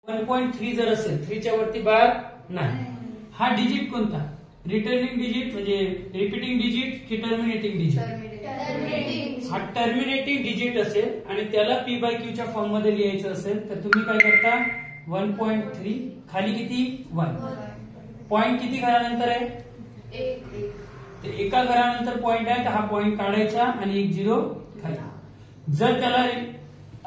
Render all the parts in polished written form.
1.3 जर असेल 3 च्या वरती बार नाही. हा डिजिट कोणता? रिटर्निंग डिजिट म्हणजे रिपीटिंग डिजिट की टर्मिनेटिंग डिजिट? हा टर्मिनेटिंग डिजिट असेल आणि त्याला p बाय q च्या फॉर्म मध्ये लिहायचं असेल तर तुम्ही काय करता 1.3 खाली किती 1 पॉइंट किती घरानंतर आहे? एका घरानंतर पॉइंट आहे तर हा पॉइंट काढायचा आणि एक झिरो खाली. जर त्याला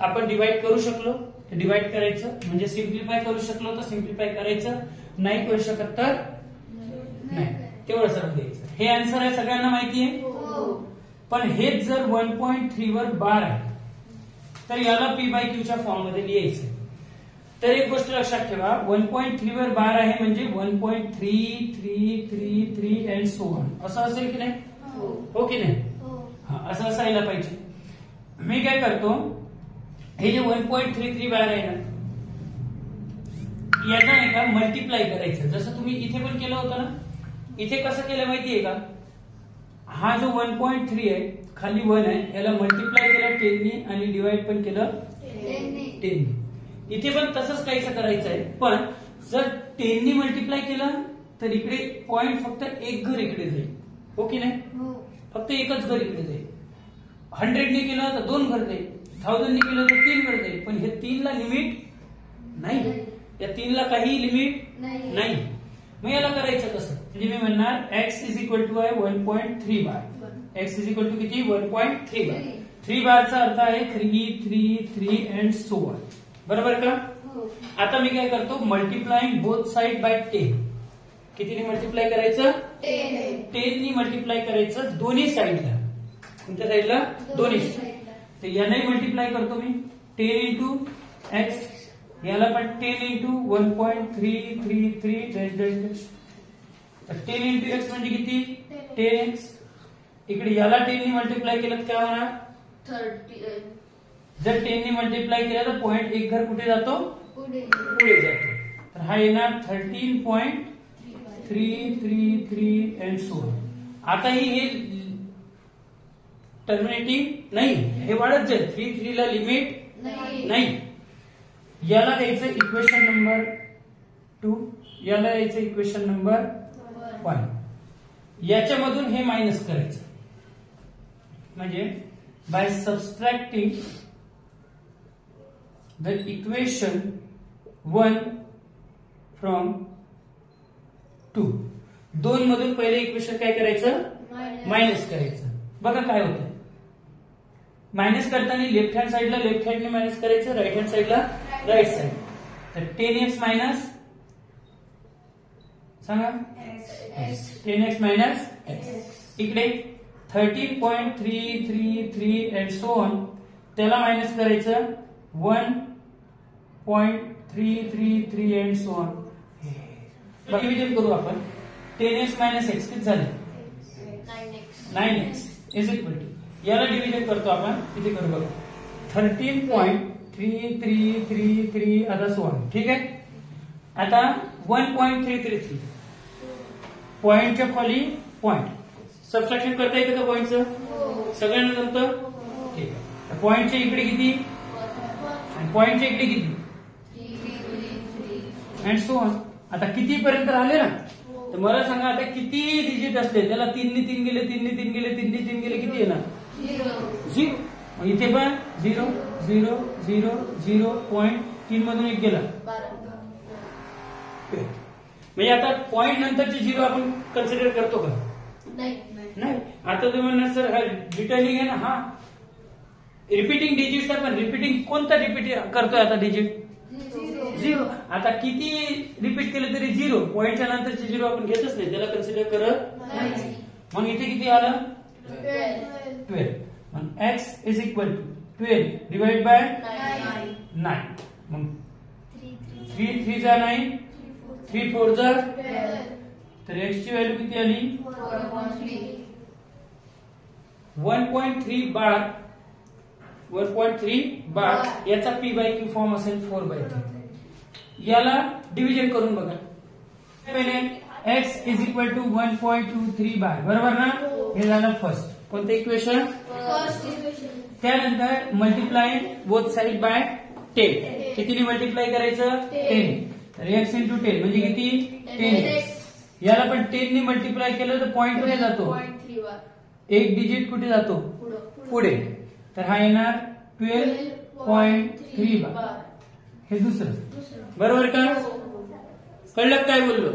आपण डिवाइड करू शकलो तर डिवाइड करायचं म्हणजे सिम्प्लिफाय करू शकलो तर सिम्प्लिफाय करायचं, नाही करू शकत तर नाही, तेवढं सरळ द्यायचं. हे आन्सर आहे, सगळ्यांना माहिती आहे. पण हेच जर 1.3 वर बार आहे तर याला p बाय q च्या फॉर्म मध्ये लिहायचं. तर एक गोष्ट लक्षात ठेवा 1.3 वर बार आहे म्हणजे 1.3333 अँड सो ऑन असं असेल की नाही? हो की नाही? असं असायला पाहिजे. मी काय करतो हे जे 1.33 बार आहे ना याचा नाही का मल्टिप्लाय करायचं. जसं तुम्ही इथे पण केलं होतं ना, इथे कसं केलं माहितीये का? हा जो 1.3 आहे खाली 1 आहे याला मल्टिप्लाय केलं 10 नी आणि डिवाइड पण केलं 10 नी. इथे पण तसंच काहीच करायचं आहे. पण जर 10 नी मल्टिप्लाय केलं तर इकडे पॉइंट फक्त एक घर इकडे जाईल. हो की नाही? फक्त एकच घर इकडे जाईल. 100 ने केलं तर 2 घर जाईल, 1000 ने केलं तर 3 घर जाईल. पण हे 3 ला लिमिट नाही, या 3 ला काही लिमिट नाही. मग याला करायचं कसं? म्हणजे मी म्हणणार x इज इक्वल टू आहे 1.3 बार. x इज इक्वल टू किती? 1.3 बार. 3 बारचा अर्थ आहे 3 3 3 अँड सो ऑन. बरोबर का? आता मी काय करतो मल्टिप्लाइंग बोथ साइड बाय 10. कितीने मल्टिप्लाय करायचं? 10 नी मल्टिप्लाय करायचं दोन्ही साइडला. कोणत्या साइडला? दोन्ही. तर यालाही मल्टिप्लाय करतो मी 10 इंटू x, याला पण 10 इंटू 1.333 डॅश डॅश डॅश. तर 10 इंटू x म्हणजे किती? 10x. इकडे याला 10 नी मल्टिप्लाय केलं तर काय होणार? 30. जर 10 नी मल्टिप्लाय केलं तर पॉइंट एक घर कुठे जातो? पुढे जातो. तर हा येणार 13.333 अँड सो ऑन. आताही हे टर्मिनेटिंग नाही, हे वाढत जाईल. 3 3 ला लिमिट नाही. याला द्यायचं इक्वेशन नंबर 2, याला द्यायचं इक्वेशन नंबर 1. याच्यामधून हे मायनस करायचं म्हणजे by subtracting the equation 1 from 2. 2 मधून पहिले इक्वेशन काय करायचं? मायनस करायचं. बघा काय होतं. मायनस करताना लेफ्ट हँड साइडला लेफ्ट हँडने मायनस करायचं, राईट हँड साइडला राईट साइड. तर 10x मायनस सांगा 10x मायनस x. इकडे 13.333 अँड सो ऑन त्याला मायनस करायचं 1.333 अँड सो ऑन. डिव्हिजन करू आपण. 10x मायनस x किती झाले? 9x इज इक्वल टू याला डिव्हिजन करतो आपण. किती करू बघा 13.3333 आता सो ऑन. ठीक आहे. आता 1.333 पॉइंटच्या खाली पॉइंट सबट्रॅक्शन करता येतं का पॉइंटचं? सगळ्यांना जमतं? ठीक आहे. पॉइंटच्या इकडे किती आणि पॉइंटच्या इकडे किती अँड सो ऑन. आता किती पर्यंत आले ना, तर मला सांगा आता किती डिजिट असते? त्याला 3 नी 3 गेले, 3 नी 3 गेले, 3 नी 3 गेले, किती येणार? 0. इथे पण 0 0 0 0 पॉइंट 3 मधून एक गेला. म्हणजे आता पॉइंट नंतरचे 0 आपण कन्सिडर करतो का? नाही. आता तुम्ही म्हणणार सर हा रिटर्निंग आहे ना, हा रिपीटिंग डिजिट आहे. पण रिपीटिंग कोणता रिपीट करतोय आता? डिजिट 0. आता किती रिपीट केले तरी 0. पॉइंटच्या नंतरचे 0 आपण घेतच नाही, त्याला कन्सिडर करत नाही. मग इथे किती आलं? 12. मग x is equal to 12 divide by 9. मग 3 3 जा 9, 3 4 जा. तर x ची व्हॅल्यू किती आली? 1.3 बार. 1.3 बार याचा p बाय q फॉर्म असेल 4/3. याला डिव्हिजन करून बघा. पहिले x इज इक्वल टू 1.23 बार. बरोबर ना? हे झालं फर्स्ट. कोणतं इक्वेशन? त्यानंतर मल्टिप्लाइंग बोथ साइड बाय 10. कितीने मल्टिप्लाय करायचं 10. तर x इंटू 10 म्हणजे किती 10x. याला पण 10 ने मल्टिप्लाय केलं तर पॉइंट कुठे जातो, एक डिजिट कुठे जातो पुढे. तर हा येणार 12.3 बार. हे दुसरं बरोबर का, कळलं काय बोललो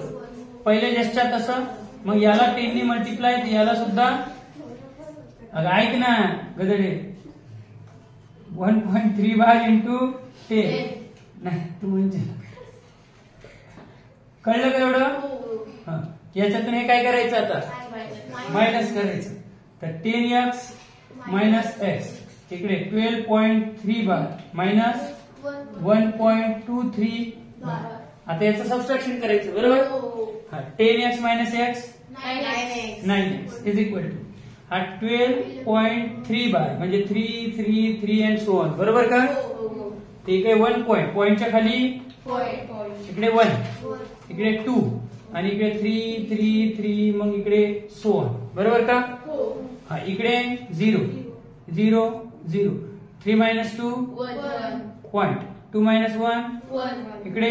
पहिले जस्टच्या तसं. मग याला 10 ने मल्टिप्लाय, याला सुद्धा ऐक ना गदडे 1.3 बार इंटू 10 नाही तू म्हणजे कळलं का एवढं. याच्यातून हे काय करायचं आता मायनस करायचं. तर 10x मायनस x इकडे 12.3 बार मायनस 1.23 बार. आता याचं सबस्ट्रॅक्शन करायचं बरोबर. 10x minus x 9x is equal to हा 12.3 बार म्हणजे 3 3 3 अँड सो ऑन बरोबर का. ठीक आहे 1 पॉइंटच्या खाली इकडे 1 इकडे 2 आणि इकडे 3 3 3 मग इकडे सो ऑन बरोबर का. हा इकडे 0 0 0 3 मायनस 2 पॉइंट 2 मायनस 1 इकडे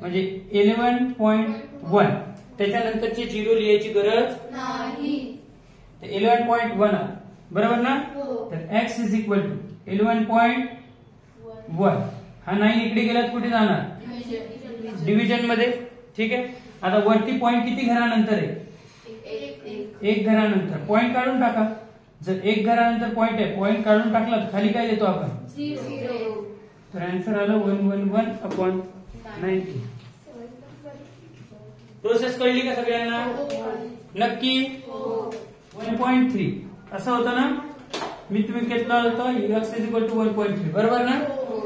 म्हणजे 11.1. त्याच्यानंतरचे 0 लिहायची गरज नाही. 11.1 बरोबर ना. तर x इज इक्वल टू 11.1. हा 9 इकडे गेलात कुठे जाणार डिव्हिजन मध्ये. ठीक आहे. आता वरती पॉइंट किती घरानंतर आहे, एक घरानंतर. पॉइंट काढून टाका. जर एक घरानंतर पॉइंट आहे, पॉइंट काढून टाकला तर खाली काय देतो आपण 0. तर आन्सर आलं 111/90. प्रोसेस कळली का सगळ्यांना नक्की. 1.3 असं होतं ना, मी तुम्ही घेतला होता x इज इक्वल टू 1.3 बरोबर ना.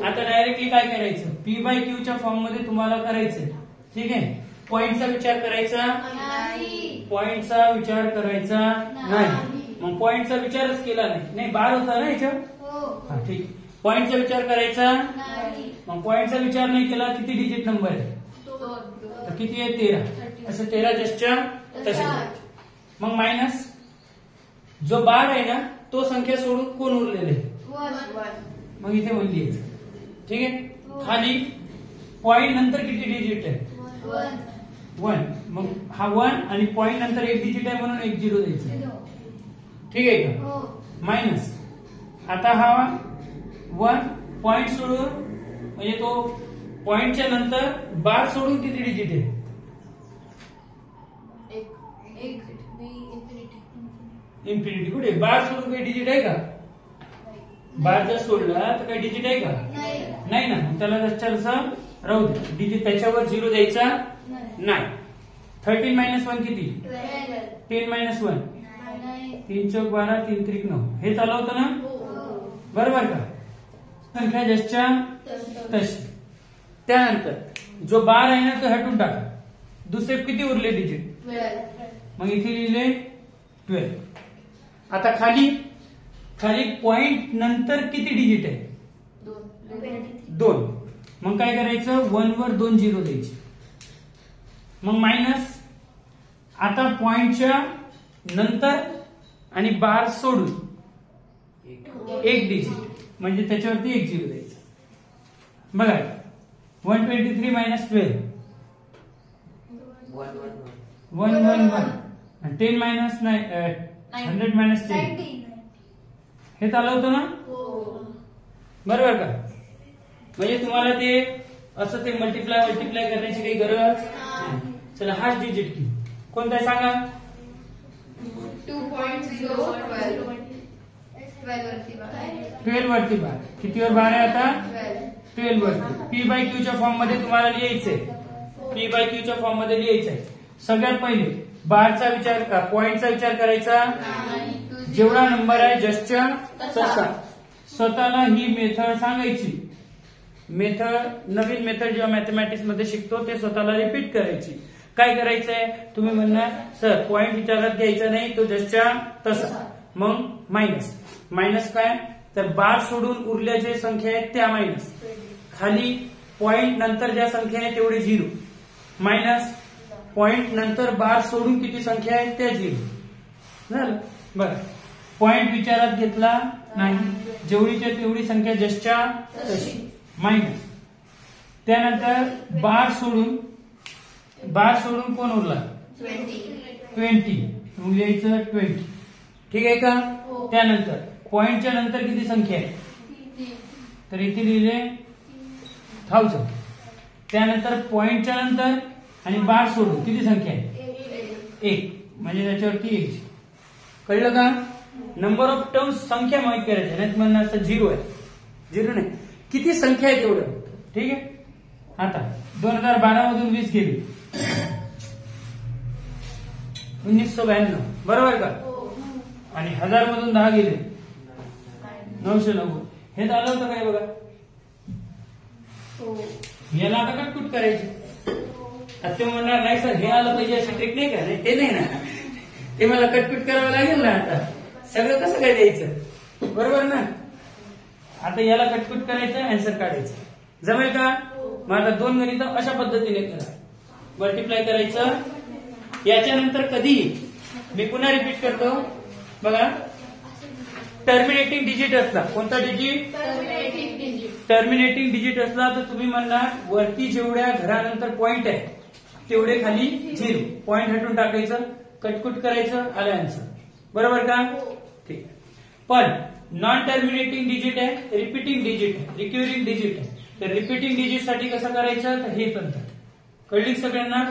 आता डायरेक्टली काय करायचं, p बाय q च्या फॉर्म मध्ये तुम्हाला करायचं. ठीक आहे. पॉइंटचा विचार करायचा नाही, पॉइंटचा विचार करायचा नाही. मग पॉइंटचा विचारच केला नाही बार होता ना याच्यावर. ठीक. पॉइंटचा विचार करायचा नाही. मग पॉइंटचा विचार नाही केला, किती डिजिट नंबर आहे तर किती आहे 13. असं 13 जस्टच्या तसे. मग मायनस जो बार आहे ना तो संख्या सोडून कोण उरलेले मग इथे वन लिहायचं. ठीक आहे. खाली पॉइंट नंतर किती डिजिट आहे 1. मग हा 1 आणि पॉइंट नंतर एक डिजिट आहे म्हणून 1 0 द्यायचं. ठीक आहे का. मायनस आता हा 1 पॉइंट सोडून म्हणजे तो पॉइंटच्या नंतर बार सोडून किती डिजिट आहे इन्फिनिटी. कुठे बार सोडून काही डिजिट आहे का, बार जर सोडला तर काही डिजिट आहे का नाही ना. त्याला जसं राहू दे. डिजिट त्याच्यावर 0 द्यायचा नाही. 13 मायनस 1 किती 10 मायनस 1 3 चौक 12 3 त्रिक 9. हे चालवतं ना बरोबर का. संख्या जसच्या तशी. त्यानंतर जो बार आहे ना तो हटून टाका. दुसरे किती उरले डिजिट मग इथे लिहिले 12. आता खाली खाली पॉइंट नंतर किती डिजिट आहे 2. मग काय करायचं 1 वर 2 0 द्यायचे. मग मायनस आता पॉइंटच्या नंतर आणि बार सोडून एक डिजिट म्हणजे त्याच्यावरती 1 0 द्यायचं. बघा 123 मायनस 12 111 10 मायनस 100 मायनस 10 हे चालवतं ना बरोबर का. म्हणजे तुम्हाला ते असं ते मल्टिप्लाय करण्याची काही गरज नाही. चला हाच डिजिट की कोणता आहे सांगा. 12 वरती बार. कितीवर बार आहे आता 12 वरती. पी बाय क्यू च्या फॉर्म मध्ये तुम्हाला लिहायचंय. पी बाय क्यू च्या फॉर्म मध्ये लिहायचंय. सगळ्यात पहिले बारचा विचार पॉइंटचा विचार करायचा. जेवढा नंबर आहे जस्टच्या तसा. स्वतःला ही मेथड सांगायची. मेथड नवीन मेथड जेव्हा मॅथमॅटिक्स मध्ये शिकतो ते स्वतःला रिपीट करायची. काय करायचंय तुम्ही म्हणणार सर पॉइंट विचारात घ्यायचा नाही तो जस्टच्या तसा. मग मायनस मायनस काय तर बार सोडून उरल्या जे संख्या आहेत त्या मायनस. खाली पॉइंट नंतर ज्या संख्या आहे तेवढे 0 मायनस. पॉइंट नंतर बार सोडून किती संख्या आहेत त्या 0 झालं. बरं पॉइंट विचारात घेतला नाही. जेवढीच्या तेवढी संख्या जस्टच्या तशी मायनस. त्यानंतर बार सोडून कोण उरला 20 मग लिहायचं 20. ठीक आहे का? त्यानंतर पॉइंटच्या नंतर किती संख्या आहे तर इथे लिहिले 1000. त्यानंतर पॉइंटच्या नंतर आणि बार सोडून किती संख्या आहे 1 म्हणजे त्याच्यावरती 1. कळलं का? नंबर ऑफ टर्म्स संख्या माहित करायची नाही म्हणणं असं 0 आहे. 0 नाही किती संख्या आहे तेवढं. ठीक आहे. आता 2012 मधून 20 गेली 1992 बरोबर का? आणि 1000 मधून 10 गेले 990. हे झालं होतं काय बघा. याला आता कटकुट करायची. आता ते म्हणणार नाही सर हे आलं पाहिजे अशी ट्रिक नाही का? नाही ते नाही ना, ते मला कटकुट करावं लागेल ना. आता सगळं कसं काय द्यायचं बरोबर ना. आता याला कटकुट करायचं आन्सर काढायचं. जमेल का? मग आता 2 गणित अशा पद्धतीने करा. मल्टिप्लाय करायचं. याच्यानंतर कधी मी पुन्हा रिपीट करतो बघा. टर्मिनेटिंग डिजिट असला कोणता डिजिट टर्मिनेटिंग डिजिट असला तर तुम्ही म्हणणार वरती जेवढ्या घरानंतर पॉइंट आहे तेवढे खाली 0 पॉइंट हटून टाकायचं. कटकुट करायचं आलं आन्सर. बरोबर का? ठीक. पण नॉन टर्मिनेटिंग डिजिट आहे रिपीटिंग डिजिट आहे रिक्युरिंग डिजिट आहे. तर रिपीटिंग डिजिट साठी कसं करायचं तर हे पद्धत कळली सगळ्यांना.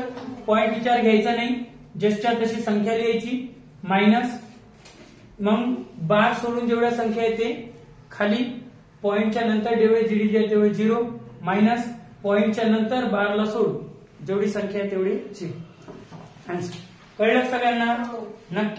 पॉइंट विचार घ्यायचा नाही. जस्टच्या तशी संख्या लिहायची मायनस मग बार सोडून जेवढ्या संख्या येते खाली पॉइंटच्या नंतर जेवढे जीडीजी आहे तेवढे 0 मायनस पॉइंटच्या नंतर बारला सोडून जेवढी संख्या आहे तेवढी 0. आन्सर. कळलं सगळ्यांना? नक्की.